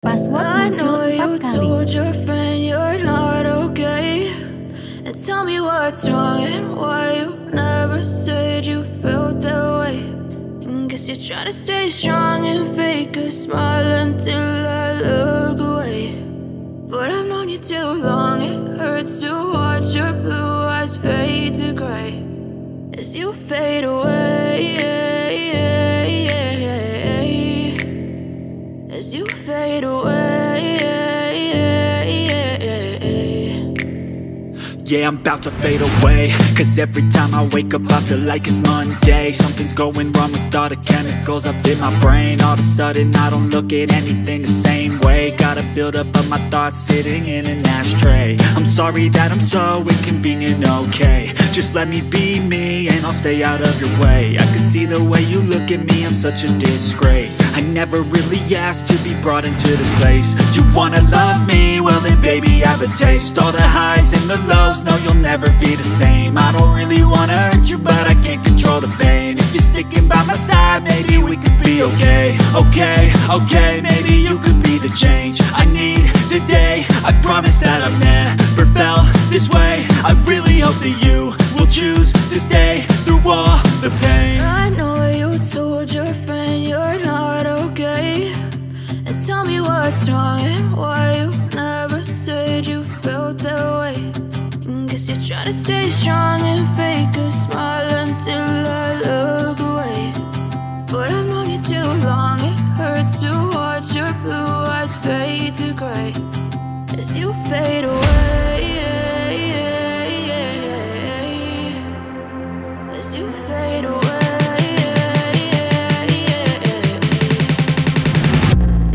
Pasword I muncul know 4 you kali. told your friend you're not okay, and tell me what's wrong and why you never said you felt that way. And guess you're trying to stay strong and fake a smile until I look away. But I've known you too long, it hurts to watch your blue eyes fade to gray as you fade away. As you fade away. Yeah, I'm about to fade away, cause every time I wake up I feel like it's Monday. Something's going wrong with all the chemicals up in my brain. All of a sudden I don't look at anything the same way. Got a build up of my thoughts sitting in an ashtray. I'm sorry that I'm so inconvenient, okay. Just let me be me and I'll stay out of your way. I can see the way you look at me, I'm such a disgrace. I never really asked to be brought into this place. You wanna love me? Well then baby have a taste. All the highs and the lows, no you'll never be the same. I don't really wanna hurt you but I can't control the pain. If you're sticking by my side maybe we could be okay. Okay, maybe you could be the change I need today. I promise that I've never felt this way. I really hope that you will choose to stay through all the pain. I know you told your friend you're not okay, and tell me what's wrong and why you never said you felt that way. And guess you're trying to stay strong and fake a smile until I look away. But I've known you too long, it hurts to watch your blue eyes fade to gray as you fade away. As you fade away.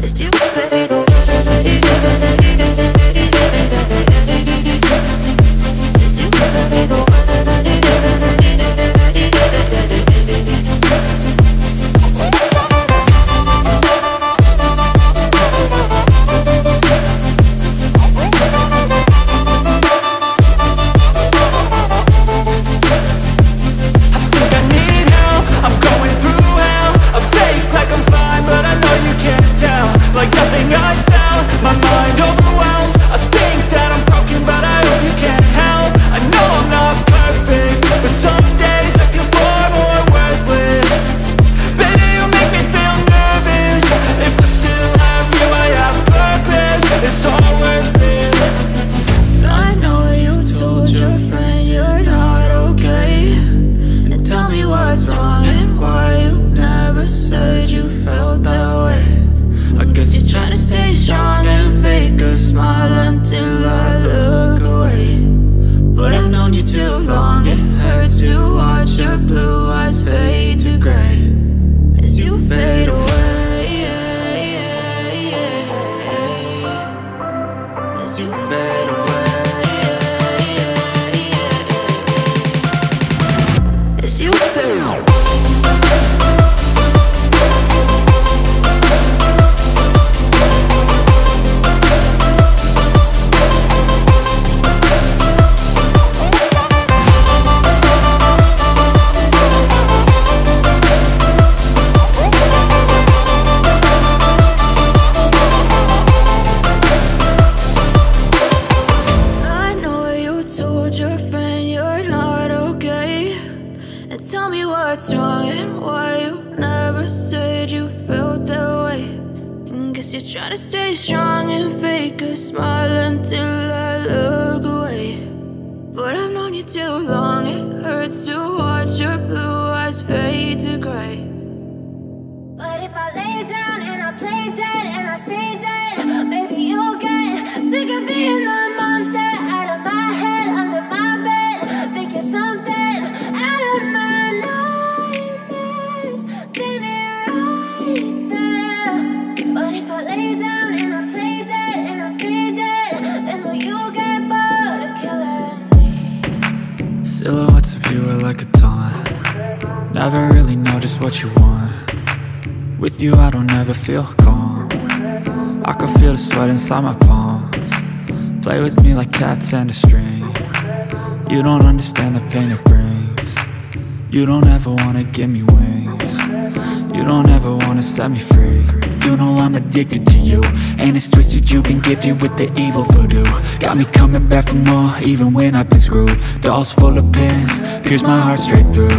As you fade away. As you fade away. Like nothing I found, my mind overwhelms. I think that I'm broken, but I hope you can't help. I know I'm not perfect, but some days I feel far more worthless. Baby, you make me feel nervous. If I still have you, I have purpose. It's all worth it. I know you told your friend you're not okay, and tell me what's wrong and why you never said you felt that way. I guess you're trying to stay strong and fake a smile until I look away. But I've known you too long, it hurts to watch your blue eyes fade to gray as you fade away. As you fade away. As you fade away. Tell me what's wrong and why you never said you felt that way. And guess you're trying to stay strong and fake a smile until I look away. But I've known you too long, it hurts to watch your blue eyes fade to gray. But if I lay down and I play dead and I stay dead, baby you'll get sick of being the monster out of my head, under my bed, thinking something out of my nightmares, standing right there. But if I lay down and I play dead and I stay dead, then will you get bored of killing me? Silhouettes of you are like a taunt. Never really know just what you want. With you I don't ever feel calm. I can feel the sweat inside my palms. Play with me like cats and a string. You don't understand the pain it brings. You don't ever wanna give me wings. You don't ever wanna set me free. you know I'm addicted to you. And it's twisted, you've been gifted with the evil voodoo. Got me coming back for more, even when I've been screwed. Dolls full of pins, pierce my heart straight through.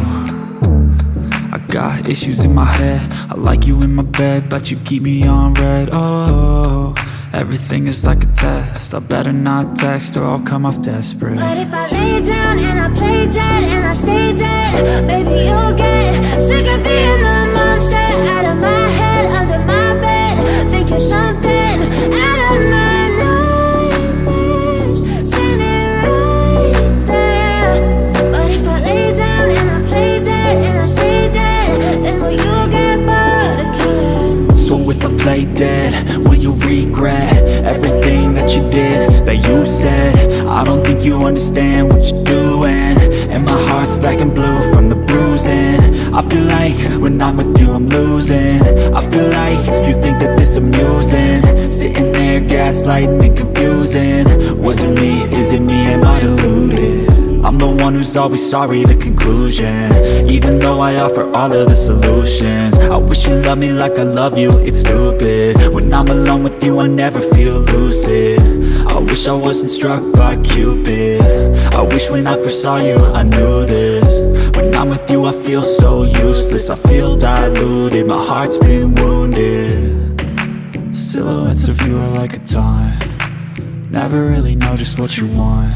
I got issues in my head, I like you in my bed, but you keep me on red. Oh, everything is like a test, I better not text or I'll come off desperate. But if I lay down and I play dead and I stay dead, baby, you'll get sick of being the monster out of my head, under my bed. Think you're something out of my nightmares, standing right there. But if I lay down and I play dead and I stay dead, then will you get bored of killing me? So if I play dead, will you regret everything that you did, that you said? I don't think you understand what you're doing, and my heart's black and blue from the bruising. I feel like when I'm with you I'm losing. I feel like you think that this amusing, sitting there gaslighting and confusing. Was it me? Is it me? Am I deluded? I'm the one who's always sorry, the conclusion, even though I offer all of the solutions. I wish you loved me like I love you, it's stupid. When I'm alone with you I never feel lucid. I wish I wasn't struck by Cupid. I wish when I first saw you I knew this. When I'm with you I feel so useless, I feel diluted, my heart's been wounded. Silhouettes of you are like a taunt, never really know just what you want.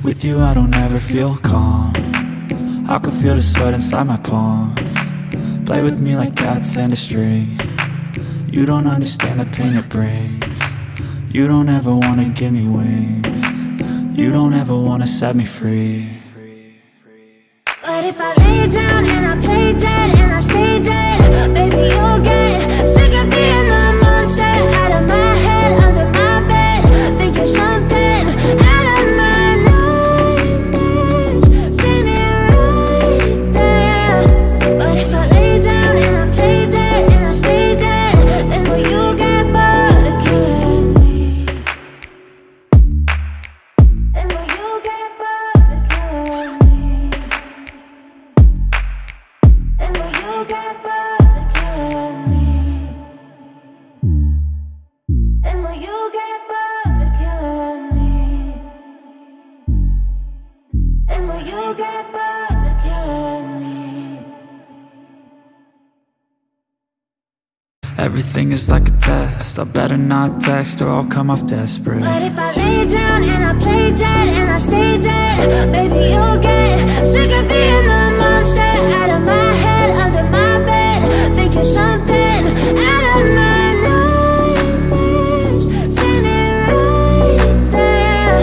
With you I don't ever feel calm, I can feel the sweat inside my palms. Play with me like cats and a string, you don't understand the pain it brings. You don't ever wanna give me wings, you don't ever wanna set me free. But if I lay down and I play dead and I stay dead, baby, you'll get sick of being the monster out of my head, under my bed. Think you're something out of my nightmares, standing right there. But if I lay down and I play dead and I stay dead, then will you get bored of killing me? Then will you get bored of killing me? Then will you get bored of killing me? Then will you get bored of killing me? Then will you get bored of killing me? Everything is like a test, I better not text or I'll come off desperate. But if I lay down and I play dead and I stay dead, baby, you'll get sick of being the monster out of my head, under my bed. Think you're something out of my nightmares, standing right there.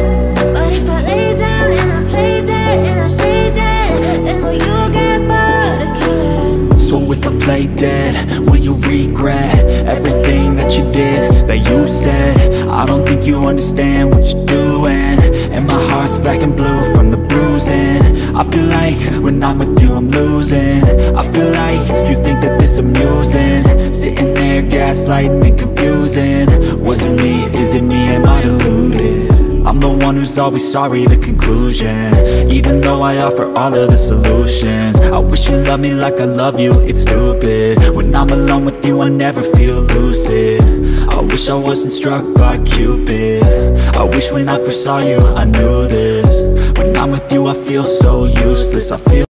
But if I lay down and I play dead and I stay dead, then will you get bored of killing me? So if I play dead, will you regret everything that you did, that you said? I don't think you understand what you're doing, and my heart's black and blue from the bruising. I feel like when I'm with you I'm losing. I feel like you think that this amusing, sitting there gaslighting and confusing. Was it me? Is it me? Am I deluded? I'm the one who's always sorry, the conclusion, even though I offer all of the solutions. I wish you loved me like I love you, it's stupid. When I'm alone with you I never feel lucid. I wish I wasn't struck by Cupid. I wish when I first saw you I knew this. When I'm with you I feel so useless, I feel